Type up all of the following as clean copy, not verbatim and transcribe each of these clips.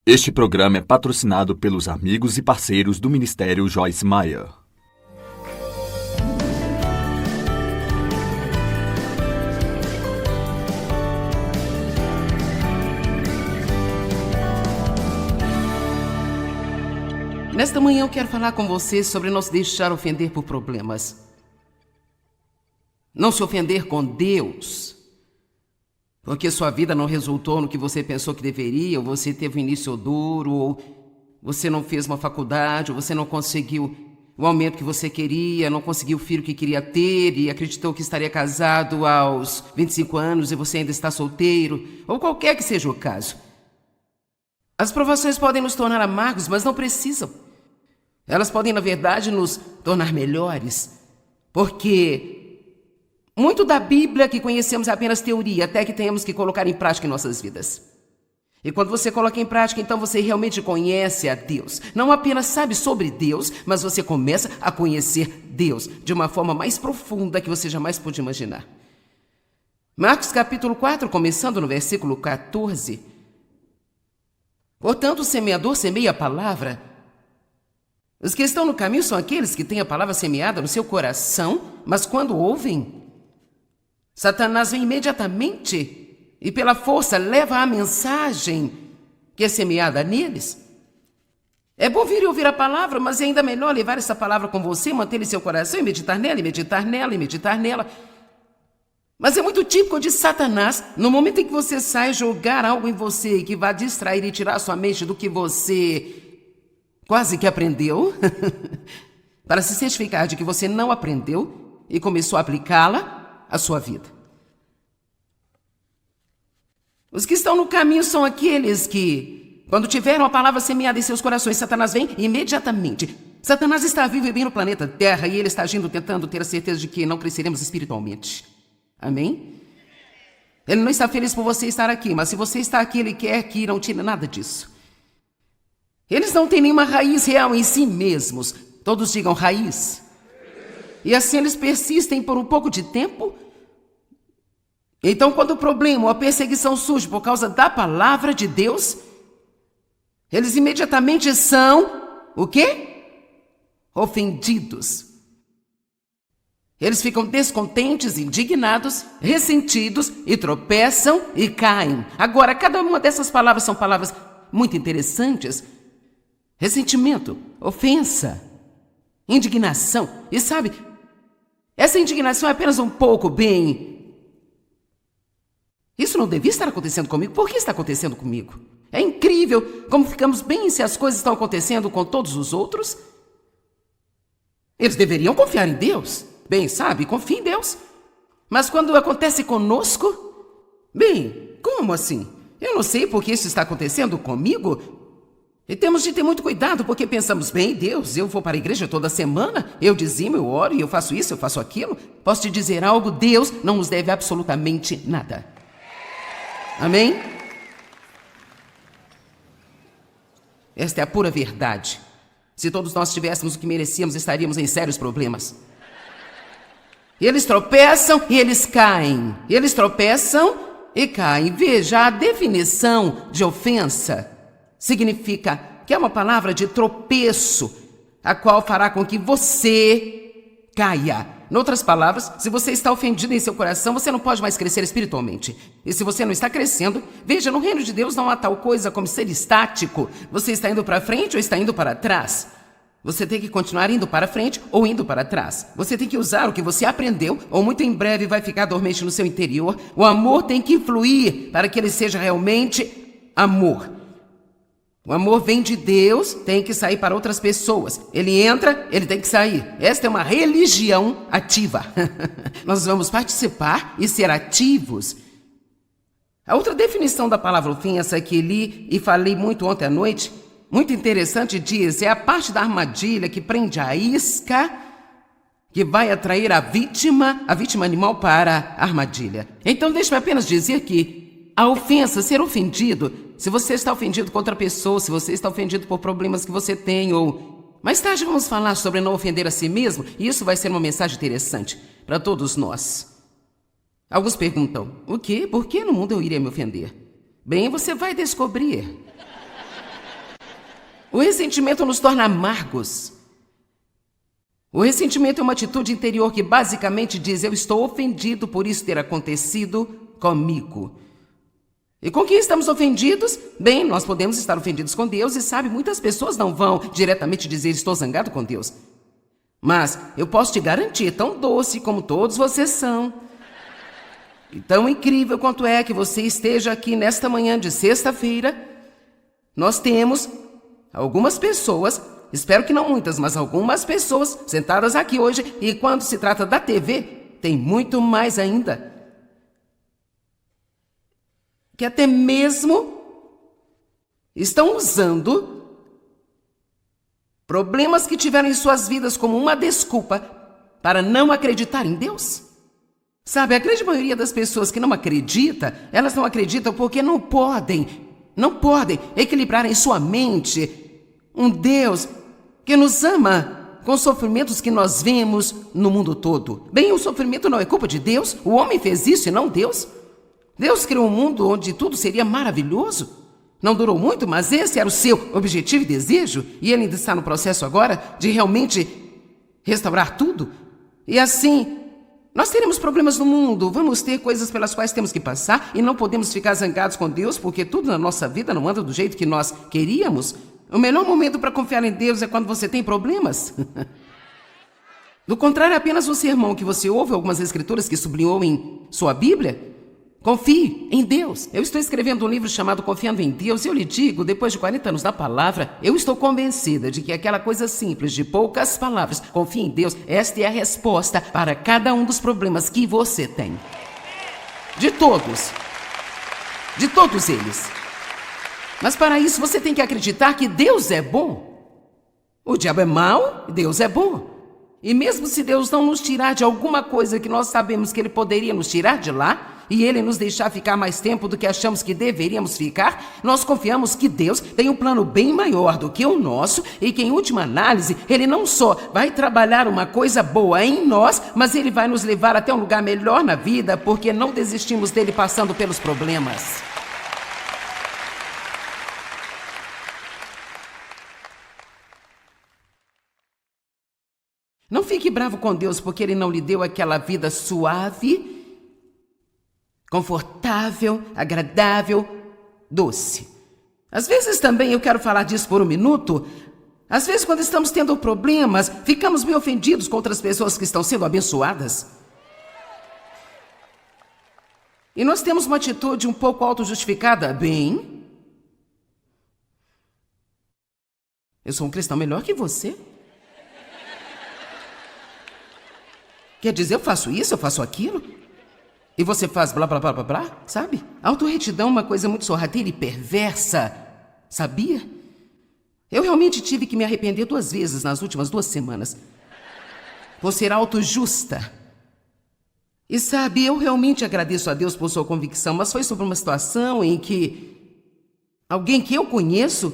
Este programa é patrocinado pelos amigos e parceiros do Ministério Joyce Meyer. Nesta manhã eu quero falar com você sobre não se deixar ofender por problemas. Não se ofender com Deus, porque sua vida não resultou no que você pensou que deveria, ou você teve um início duro, ou você não fez uma faculdade, ou você não conseguiu o aumento que você queria, não conseguiu o filho que queria ter e acreditou que estaria casado aos 25 anos e você ainda está solteiro, ou qualquer que seja o caso. As provações podem nos tornar amargos, mas não precisam. Elas podem, na verdade, nos tornar melhores, porque muito da Bíblia que conhecemos é apenas teoria, até que tenhamos que colocar em prática em nossas vidas. E quando você coloca em prática, então você realmente conhece a Deus. Não apenas sabe sobre Deus, mas você começa a conhecer Deus de uma forma mais profunda que você jamais pôde imaginar. Marcos capítulo 4, começando no versículo 14. Portanto, o semeador semeia a palavra. Os que estão no caminho são aqueles que têm a palavra semeada no seu coração, mas quando ouvem, Satanás vem imediatamente e pela força leva a mensagem que é semeada neles. É bom vir e ouvir a palavra, mas é ainda melhor levar essa palavra com você, mantê-la em seu coração e meditar nela, e meditar nela, e meditar nela. Mas é muito típico de Satanás, no momento em que você sai, jogar algo em você que vai distrair e tirar sua mente do que você quase que aprendeu, para se certificar de que você não aprendeu e começou a aplicá-la à sua vida. Os que estão no caminho são aqueles que, quando tiveram a palavra semeada em seus corações, Satanás vem imediatamente. Satanás está vivo e bem no planeta Terra e ele está agindo tentando ter a certeza de que não cresceremos espiritualmente. Amém? Ele não está feliz por você estar aqui, mas se você está aqui, ele quer que não tire nada disso. Eles não têm nenhuma raiz real em si mesmos. Todos digam raiz. E assim eles persistem por um pouco de tempo. Então, quando o problema ou a perseguição surge por causa da palavra de Deus, eles imediatamente são o quê? Ofendidos. Eles ficam descontentes, indignados, ressentidos e tropeçam e caem. Agora, cada uma dessas palavras são palavras muito interessantes. Ressentimento, ofensa, indignação. E sabe, essa indignação é apenas um pouco bem. Isso não devia estar acontecendo comigo. Por que está acontecendo comigo? É incrível como ficamos bem se as coisas estão acontecendo com todos os outros. Eles deveriam confiar em Deus. Bem, sabe, confie em Deus. Mas quando acontece conosco, bem, como assim? Eu não sei por que isso está acontecendo comigo. E temos de ter muito cuidado, porque pensamos, bem, Deus, eu vou para a igreja toda semana, eu dizimo, eu oro, eu faço isso, eu faço aquilo. Posso te dizer algo, Deus não nos deve absolutamente nada. Amém? Esta é a pura verdade. Se todos nós tivéssemos o que merecíamos, estaríamos em sérios problemas. Eles tropeçam e eles caem. Eles tropeçam e caem. Veja, a definição de ofensa significa que é uma palavra de tropeço, a qual fará com que você caia. Em outras palavras, se você está ofendido em seu coração, você não pode mais crescer espiritualmente. E se você não está crescendo, veja, no reino de Deus não há tal coisa como ser estático. Você está indo para frente ou está indo para trás? Você tem que continuar indo para frente ou indo para trás. Você tem que usar o que você aprendeu, ou muito em breve vai ficar dormente no seu interior. O amor tem que fluir para que ele seja realmente amor. O amor vem de Deus, tem que sair para outras pessoas. Ele entra, ele tem que sair. Esta é uma religião ativa. Nós vamos participar e ser ativos. A outra definição da palavra ofensa que li e falei muito ontem à noite, muito interessante, diz, é a parte da armadilha que prende a isca, que vai atrair a vítima animal para a armadilha. Então deixe-me apenas dizer que a ofensa, ser ofendido, se você está ofendido com outra pessoa, se você está ofendido por problemas que você tem, ou mais tarde vamos falar sobre não ofender a si mesmo, e isso vai ser uma mensagem interessante para todos nós. Alguns perguntam, o quê? Por que no mundo eu iria me ofender? Bem, você vai descobrir. O ressentimento nos torna amargos. O ressentimento é uma atitude interior que basicamente diz: eu estou ofendido por isso ter acontecido comigo. E com quem estamos ofendidos? Bem, nós podemos estar ofendidos com Deus e sabe, muitas pessoas não vão diretamente dizer: estou zangado com Deus. Mas eu posso te garantir, tão doce como todos vocês são, e tão incrível quanto é que você esteja aqui nesta manhã de sexta-feira, nós temos algumas pessoas, espero que não muitas, mas algumas pessoas sentadas aqui hoje, e quando se trata da TV, tem muito mais ainda, que até mesmo estão usando problemas que tiveram em suas vidas como uma desculpa para não acreditar em Deus. Sabe, a grande maioria das pessoas que não acredita, elas não acreditam porque não podem equilibrar em sua mente um Deus que nos ama com os sofrimentos que nós vemos no mundo todo. Bem, o sofrimento não é culpa de Deus, o homem fez isso e não Deus. Deus criou um mundo onde tudo seria maravilhoso. Não durou muito, mas esse era o seu objetivo e desejo, e ele ainda está no processo agora de realmente restaurar tudo. E assim, nós teremos problemas no mundo, vamos ter coisas pelas quais temos que passar, e não podemos ficar zangados com Deus, porque tudo na nossa vida não anda do jeito que nós queríamos. O melhor momento para confiar em Deus é quando você tem problemas. Do contrário, é apenas um sermão que você ouve, algumas escrituras que sublinhou em sua Bíblia. Confie em Deus. Eu estou escrevendo um livro chamado Confiando em Deus e eu lhe digo, depois de 40 anos da palavra, eu estou convencida de que aquela coisa simples, de poucas palavras, confie em Deus, esta é a resposta para cada um dos problemas que você tem. De todos eles. Mas para isso você tem que acreditar que Deus é bom. O diabo é mau, Deus é bom. E mesmo se Deus não nos tirar de alguma coisa que nós sabemos que Ele poderia nos tirar de lá, e Ele nos deixar ficar mais tempo do que achamos que deveríamos ficar, nós confiamos que Deus tem um plano bem maior do que o nosso e que, em última análise, Ele não só vai trabalhar uma coisa boa em nós, mas Ele vai nos levar até um lugar melhor na vida, porque não desistimos dele passando pelos problemas. Não fique bravo com Deus porque Ele não lhe deu aquela vida suave, confortável, agradável, doce. Às vezes também, eu quero falar disso por um minuto, às vezes quando estamos tendo problemas, ficamos meio ofendidos com outras pessoas que estão sendo abençoadas. E nós temos uma atitude um pouco autojustificada. Bem, eu sou um cristão melhor que você. Quer dizer, eu faço isso, eu faço aquilo, e você faz blá, blá, blá, blá, blá, sabe? Autorretidão é uma coisa muito sorrateira e perversa, sabia? Eu realmente tive que me arrepender 2 vezes nas últimas 2 semanas por ser autojusta. E sabe, eu realmente agradeço a Deus por sua convicção, mas foi sobre uma situação em que alguém que eu conheço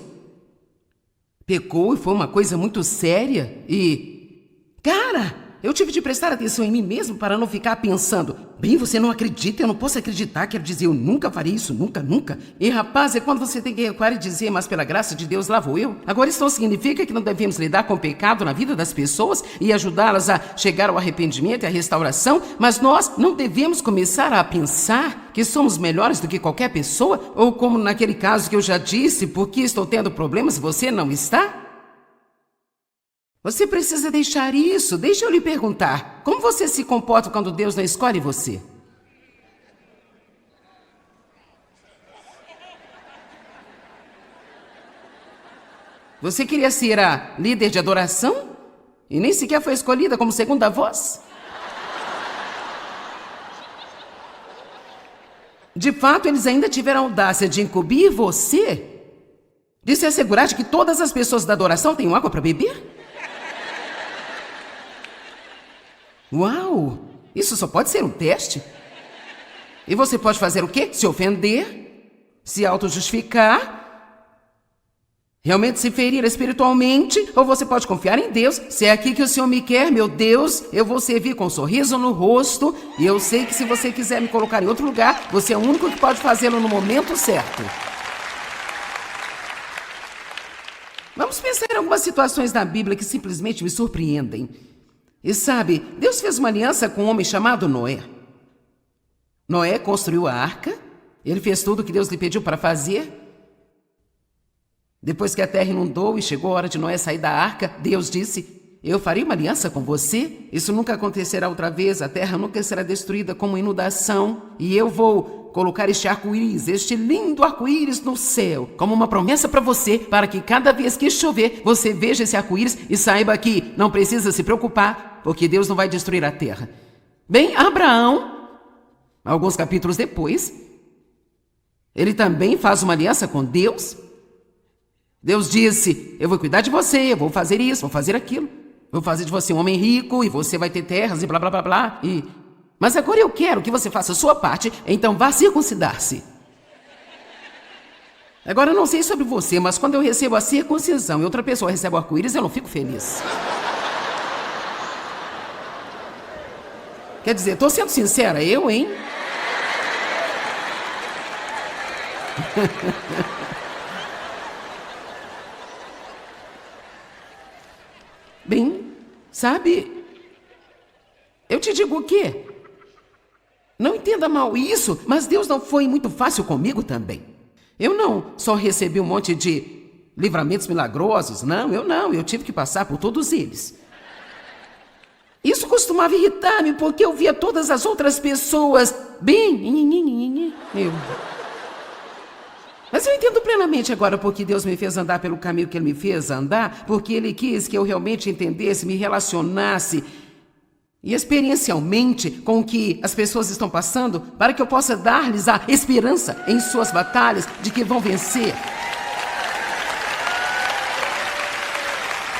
pecou e foi uma coisa muito séria e... Cara, eu tive de prestar atenção em mim mesmo para não ficar pensando: bem, você não acredita, eu não posso acreditar, quero dizer, eu nunca farei isso, nunca, nunca. E rapaz, é quando você tem que recuar e dizer: mas pela graça de Deus lá vou eu. Agora isso não significa que não devemos lidar com o pecado na vida das pessoas e ajudá-las a chegar ao arrependimento e à restauração, mas nós não devemos começar a pensar que somos melhores do que qualquer pessoa, ou como naquele caso que eu já disse, porque estou tendo problemas e você não está? Você precisa deixar isso. Deixa eu lhe perguntar, como você se comporta quando Deus não escolhe você? Você queria ser a líder de adoração? E nem sequer foi escolhida como segunda voz? De fato, eles ainda tiveram a audácia de incumbir você, de se assegurar de que todas as pessoas da adoração tenham água para beber? Uau! Isso só pode ser um teste. E você pode fazer o quê? Se ofender, se autojustificar, realmente se ferir espiritualmente, ou você pode confiar em Deus. Se é aqui que o Senhor me quer, meu Deus, eu vou servir com um sorriso no rosto, e eu sei que se você quiser me colocar em outro lugar, você é o único que pode fazê-lo no momento certo. Vamos pensar em algumas situações da Bíblia que simplesmente me surpreendem. E sabe, Deus fez uma aliança com um homem chamado Noé. Noé construiu a arca, ele fez tudo o que Deus lhe pediu para fazer. Depois que a terra inundou e chegou a hora de Noé sair da arca, Deus disse: eu farei uma aliança com você, isso nunca acontecerá outra vez, a terra nunca será destruída como inundação, e eu vou colocar este arco-íris, este lindo arco-íris no céu, como uma promessa para você, para que cada vez que chover, você veja esse arco-íris e saiba que não precisa se preocupar, porque Deus não vai destruir a terra. Bem, Abraão, alguns capítulos depois, ele também faz uma aliança com Deus. Deus disse: eu vou cuidar de você, eu vou fazer isso, vou fazer aquilo, vou fazer de você um homem rico e você vai ter terras e blá blá blá blá. Mas agora eu quero que você faça a sua parte, então vá circuncidar-se. Agora eu não sei sobre você, mas quando eu recebo a circuncisão e outra pessoa recebe o arco-íris, eu não fico feliz. Quer dizer, tô sendo sincera, hein? Bem, sabe, eu te digo o quê? Não entenda mal isso, mas Deus não foi muito fácil comigo também. Eu não só recebi um monte de livramentos milagrosos, eu tive que passar por todos eles. Isso costumava irritar-me porque eu via todas as outras pessoas bem... Mas eu entendo plenamente agora porque Deus me fez andar pelo caminho que Ele me fez andar, porque Ele quis que eu realmente entendesse, me relacionasse e experiencialmente com o que as pessoas estão passando, para que eu possa dar-lhes a esperança em suas batalhas de que vão vencer.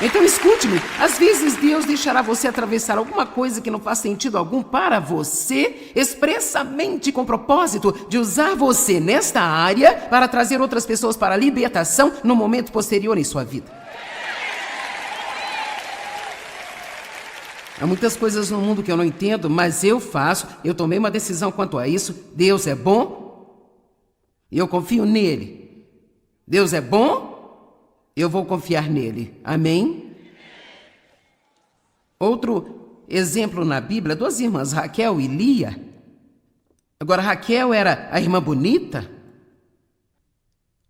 Então escute-me, às vezes Deus deixará você atravessar alguma coisa que não faz sentido algum para você, expressamente com o propósito de usar você nesta área para trazer outras pessoas para a libertação no momento posterior em sua vida. Há muitas coisas no mundo que eu não entendo, mas eu tomei uma decisão quanto a isso. Deus é bom e eu confio nele. Deus é bom, eu vou confiar nele. Amém? Outro exemplo na Bíblia, 2 irmãs, Raquel e Lia. Agora, Raquel era a irmã bonita,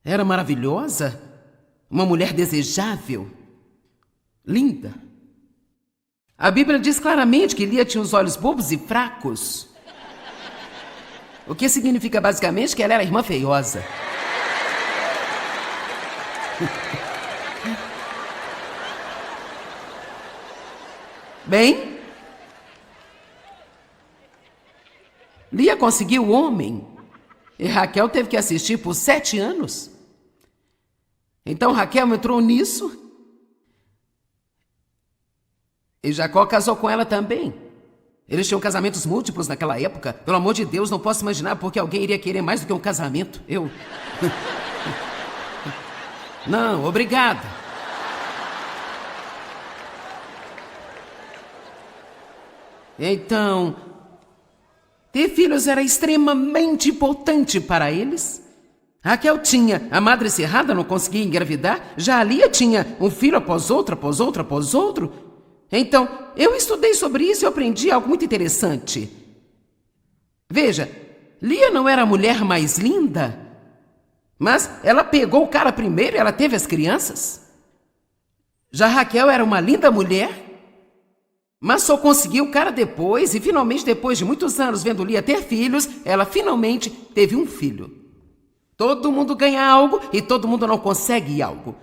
era maravilhosa, uma mulher desejável, linda. A Bíblia diz claramente que Lia tinha os olhos bobos e fracos. O que significa basicamente que ela era irmã feiosa. Bem, Lia conseguiu o homem e Raquel teve que assistir por 7 anos. Então Raquel entrou nisso. E Jacó casou com ela também. Eles tinham casamentos múltiplos naquela época. Pelo amor de Deus, não posso imaginar porque alguém iria querer mais do que um casamento. Não, obrigada. Então, ter filhos era extremamente importante para eles. Raquel tinha a madre cerrada, não conseguia engravidar. Já a Lia tinha um filho após outro, após outro, após outro. Então, eu estudei sobre isso e aprendi algo muito interessante. Veja, Lia não era a mulher mais linda, mas ela pegou o cara primeiro e ela teve as crianças. Já Raquel era uma linda mulher, mas só conseguiu o cara depois, e finalmente, depois de muitos anos vendo Lia ter filhos, ela finalmente teve um filho. Todo mundo ganha algo e todo mundo não consegue algo.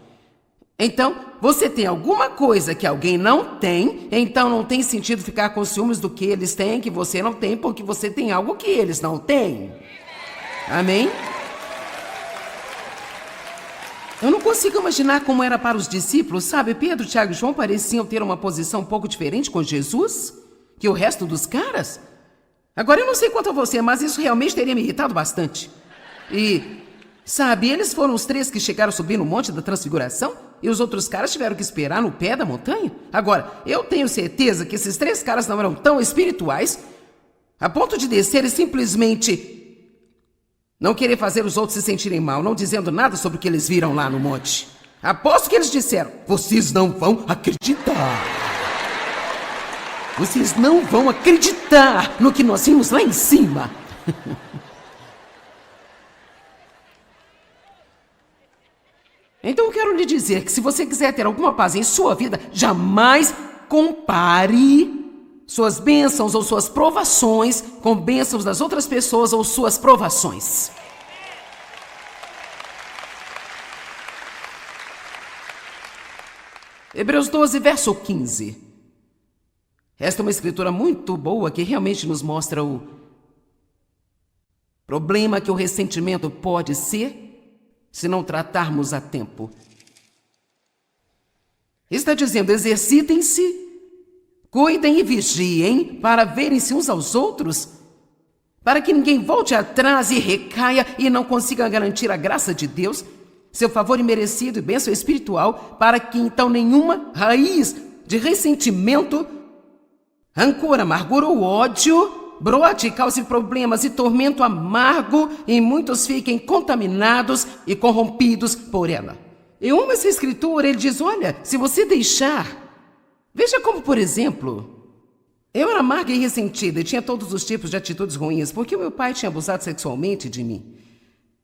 Então, você tem alguma coisa que alguém não tem, então não tem sentido ficar com ciúmes do que eles têm, que você não tem, porque você tem algo que eles não têm. Amém? Eu não consigo imaginar como era para os discípulos, sabe? Pedro, Tiago e João pareciam ter uma posição um pouco diferente com Jesus que o resto dos caras. Agora, eu não sei quanto a você, mas isso realmente teria me irritado bastante. E, sabe, eles foram os 3 que chegaram a subir no Monte da Transfiguração e os outros caras tiveram que esperar no pé da montanha. Agora, eu tenho certeza que esses 3 caras não eram tão espirituais a ponto de descer e simplesmente não querer fazer os outros se sentirem mal, não dizendo nada sobre o que eles viram lá no monte. Aposto que eles disseram: vocês não vão acreditar. Vocês não vão acreditar no que nós vimos lá em cima. Então eu quero lhe dizer que se você quiser ter alguma paz em sua vida, jamais compare suas bênçãos ou suas provações com bênçãos das outras pessoas ou suas provações. Hebreus 12, verso 15. Esta é uma escritura muito boa que realmente nos mostra o problema que o ressentimento pode ser se não tratarmos a tempo. Está dizendo: exercitem-se, cuidem e vigiem para verem-se uns aos outros, para que ninguém volte atrás e recaia e não consiga garantir a graça de Deus, seu favor imerecido e bênção espiritual, para que então nenhuma raiz de ressentimento, rancor, amargura ou ódio brote e cause problemas e tormento amargo, e muitos fiquem contaminados e corrompidos por ela. Eu amo essa escritura. Ele diz: olha, se você deixar... Veja como, por exemplo, eu era amarga e ressentida e tinha todos os tipos de atitudes ruins, porque o meu pai tinha abusado sexualmente de mim.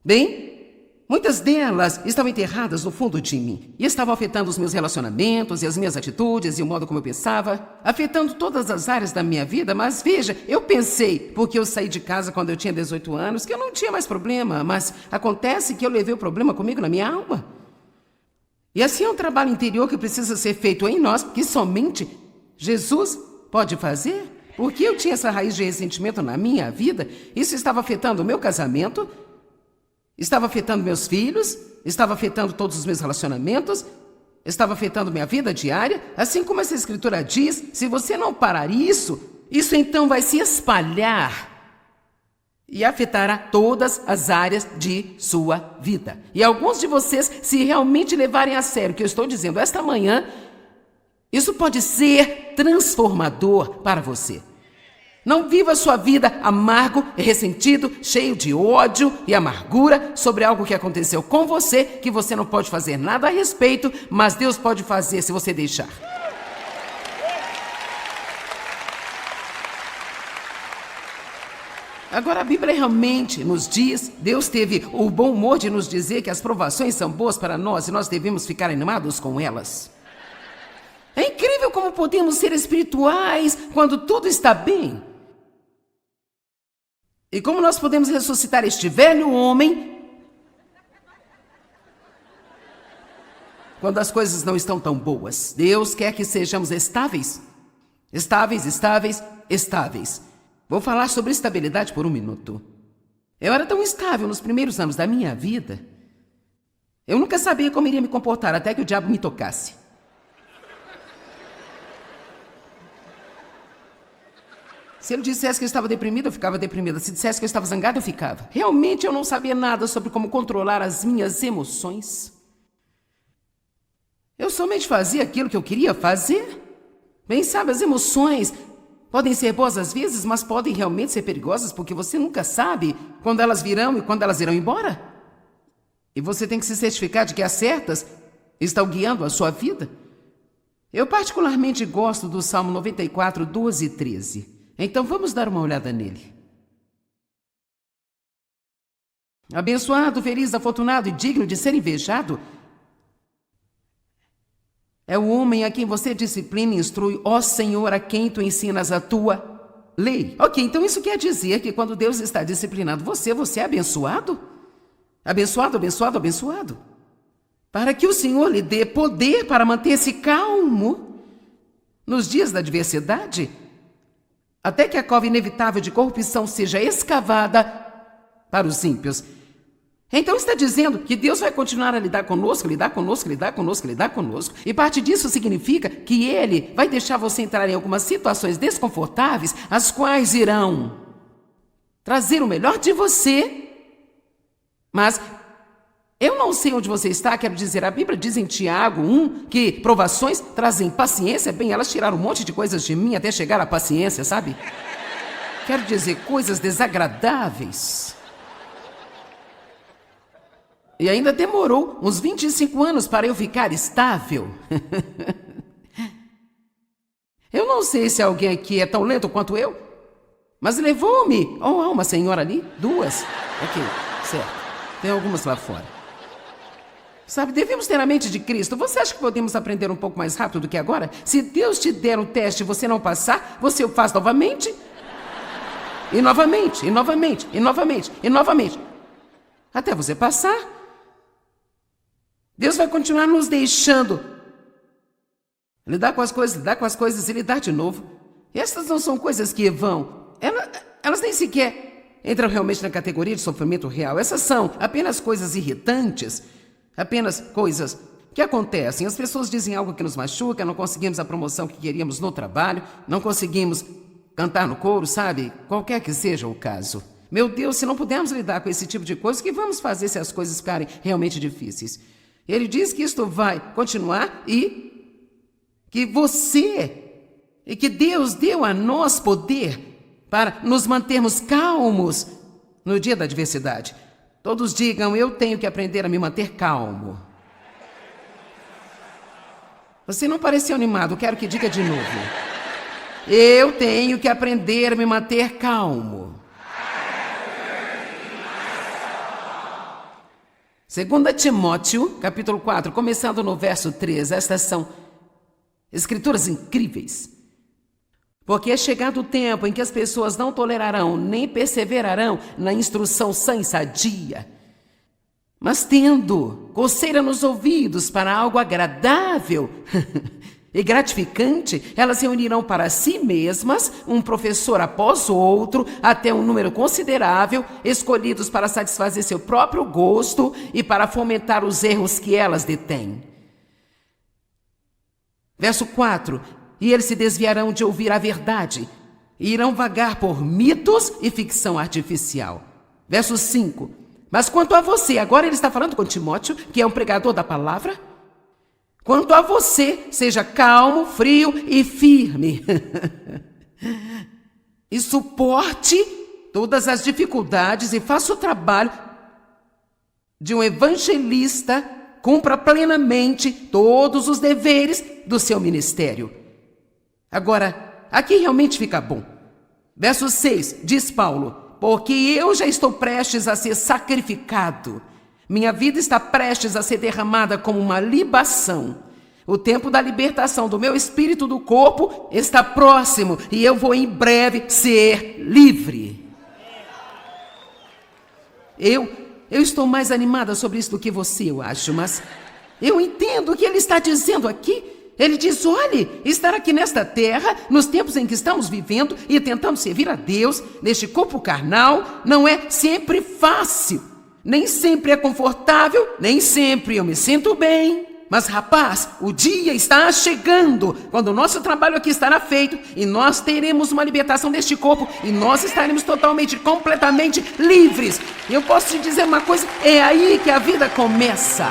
Bem, muitas delas estavam enterradas no fundo de mim e estavam afetando os meus relacionamentos e as minhas atitudes e o modo como eu pensava, afetando todas as áreas da minha vida. Mas veja, eu pensei, porque eu saí de casa quando eu tinha 18 anos, que eu não tinha mais problema, mas acontece que eu levei o problema comigo na minha alma. E assim é um trabalho interior que precisa ser feito em nós, que somente Jesus pode fazer, porque eu tinha essa raiz de ressentimento na minha vida. Isso estava afetando o meu casamento, estava afetando meus filhos, estava afetando todos os meus relacionamentos, estava afetando minha vida diária. Assim como essa escritura diz, se você não parar isso então vai se espalhar e afetará todas as áreas de sua vida. E alguns de vocês, se realmente levarem a sério o que eu estou dizendo esta manhã, isso pode ser transformador para você. Não viva sua vida amargo e ressentido, cheio de ódio e amargura sobre algo que aconteceu com você, que você não pode fazer nada a respeito, mas Deus pode fazer se você deixar. Agora, a Bíblia realmente nos diz, Deus teve o bom humor de nos dizer que as provações são boas para nós e nós devemos ficar animados com elas. É incrível como podemos ser espirituais quando tudo está bem. E como nós podemos ressuscitar este velho homem quando as coisas não estão tão boas. Deus quer que sejamos estáveis. Estáveis, estáveis, estáveis. Vou falar sobre estabilidade por um minuto. Eu era tão estável nos primeiros anos da minha vida. Eu nunca sabia como iria me comportar até que o diabo me tocasse. Se ele dissesse que eu estava deprimida, eu ficava deprimida. Se dissesse que eu estava zangada, eu ficava. Realmente eu não sabia nada sobre como controlar as minhas emoções. Eu somente fazia aquilo que eu queria fazer. Bem, sabe, as emoções podem ser boas às vezes, mas podem realmente ser perigosas, porque você nunca sabe quando elas virão e quando elas irão embora. E você tem que se certificar de que as certas estão guiando a sua vida. Eu particularmente gosto do Salmo 94, 12 e 13. Então vamos dar uma olhada nele. Abençoado, feliz, afortunado e digno de ser invejado é o homem a quem você disciplina e instrui, ó Senhor, a quem tu ensinas a tua lei. Ok, então isso quer dizer que quando Deus está disciplinando você, você é abençoado? Abençoado, abençoado, abençoado. Para que o Senhor lhe dê poder para manter-se calmo nos dias da adversidade, até que a cova inevitável de corrupção seja escavada para os ímpios. Então está dizendo que Deus vai continuar a lidar conosco, lidar conosco, lidar conosco, lidar conosco. E parte disso significa que Ele vai deixar você entrar em algumas situações desconfortáveis, as quais irão trazer o melhor de você. Mas eu não sei onde você está, quero dizer, a Bíblia diz em Tiago 1 que provações trazem paciência. Bem, elas tiraram um monte de coisas de mim até chegar à paciência, sabe? Quero dizer, coisas desagradáveis. E ainda demorou uns 25 anos para eu ficar estável. Eu não sei se alguém aqui é tão lento quanto eu, mas levou-me. Oh, há uma senhora ali? 2. Ok, certo. Tem algumas lá fora. Sabe, devemos ter a mente de Cristo. Você acha que podemos aprender um pouco mais rápido do que agora? Se Deus te der um teste e você não passar, você o faz novamente. E novamente, e novamente, e novamente, e novamente. Até você passar. Deus vai continuar nos deixando lidar com as coisas e lidar de novo. E essas não são coisas que vão. Elas nem sequer entram realmente na categoria de sofrimento real. Essas são apenas coisas irritantes. Apenas coisas que acontecem. As pessoas dizem algo que nos machuca, não conseguimos a promoção que queríamos no trabalho, não conseguimos cantar no coro, sabe? Qualquer que seja o caso. Meu Deus, se não pudermos lidar com esse tipo de coisa, o que vamos fazer se as coisas ficarem realmente difíceis? Ele diz que isto vai continuar e que Deus deu a nós poder para nos mantermos calmos no dia da adversidade. Todos digam, eu tenho que aprender a me manter calmo. Você não pareceu animado, quero que diga de novo. Eu tenho que aprender a me manter calmo. 2 Timóteo, capítulo 4, começando no verso 3. Estas são escrituras incríveis. Porque é chegado o tempo em que as pessoas não tolerarão nem perseverarão na instrução sã e sadia, mas tendo coceira nos ouvidos para algo agradável e gratificante, elas reunirão para si mesmas um professor após outro, até um número considerável, escolhidos para satisfazer seu próprio gosto e para fomentar os erros que elas detêm. Verso 4. E eles se desviarão de ouvir a verdade, e irão vagar por mitos e ficção artificial. Verso 5. Mas quanto a você, agora ele está falando com Timóteo, que é um pregador da palavra. Quanto a você, seja calmo, frio e firme. E suporte todas as dificuldades e faça o trabalho de um evangelista, cumpra plenamente todos os deveres do seu ministério. Agora, aqui realmente fica bom. Verso 6, diz Paulo, porque eu já estou prestes a ser sacrificado. Minha vida está prestes a ser derramada como uma libação. O tempo da libertação do meu espírito do corpo está próximo e eu vou em breve ser livre. Eu estou mais animada sobre isso do que você, eu acho, mas eu entendo o que ele está dizendo aqui. Ele diz, olhe, estar aqui nesta terra, nos tempos em que estamos vivendo e tentando servir a Deus, neste corpo carnal, não é sempre fácil. Nem sempre é confortável, nem sempre eu me sinto bem. Mas, rapaz, o dia está chegando, quando o nosso trabalho aqui estará feito e nós teremos uma libertação deste corpo e nós estaremos totalmente, completamente livres. E eu posso te dizer uma coisa, é aí que a vida começa.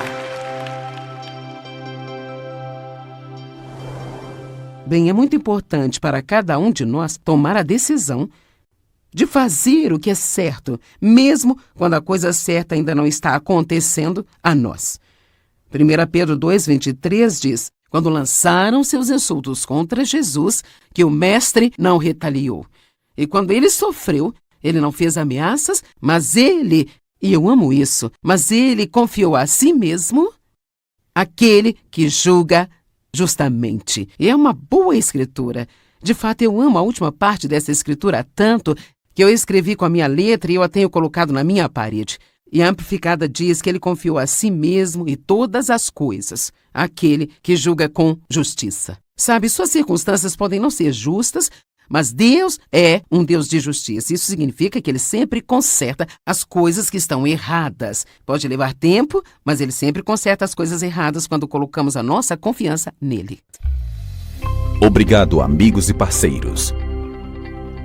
Bem, é muito importante para cada um de nós tomar a decisão de fazer o que é certo, mesmo quando a coisa certa ainda não está acontecendo a nós. 1 Pedro 2,23 diz, quando lançaram seus insultos contra Jesus, que o mestre não retaliou. E quando ele sofreu, ele não fez ameaças, mas ele, e eu amo isso, mas ele confiou a si mesmo aquele que julga justamente. E é uma boa escritura. De fato, eu amo a última parte dessa escritura tanto que eu escrevi com a minha letra e eu a tenho colocado na minha parede. E a Amplificada diz que ele confiou a si mesmo e todas as coisas, aquele que julga com justiça. Sabe, suas circunstâncias podem não ser justas, mas Deus é um Deus de justiça. Isso significa que ele sempre conserta as coisas que estão erradas. Pode levar tempo, mas ele sempre conserta as coisas erradas quando colocamos a nossa confiança nele. Obrigado, amigos e parceiros.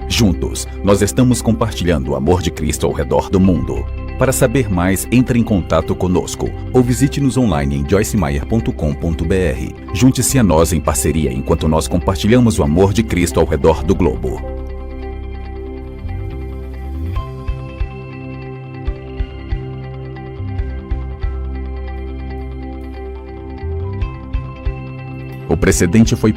Juntos, nós estamos compartilhando o amor de Cristo ao redor do mundo. Para saber mais, entre em contato conosco ou visite-nos online em joycemeyer.com.br. Junte-se a nós em parceria enquanto nós compartilhamos o amor de Cristo ao redor do globo. O precedente foi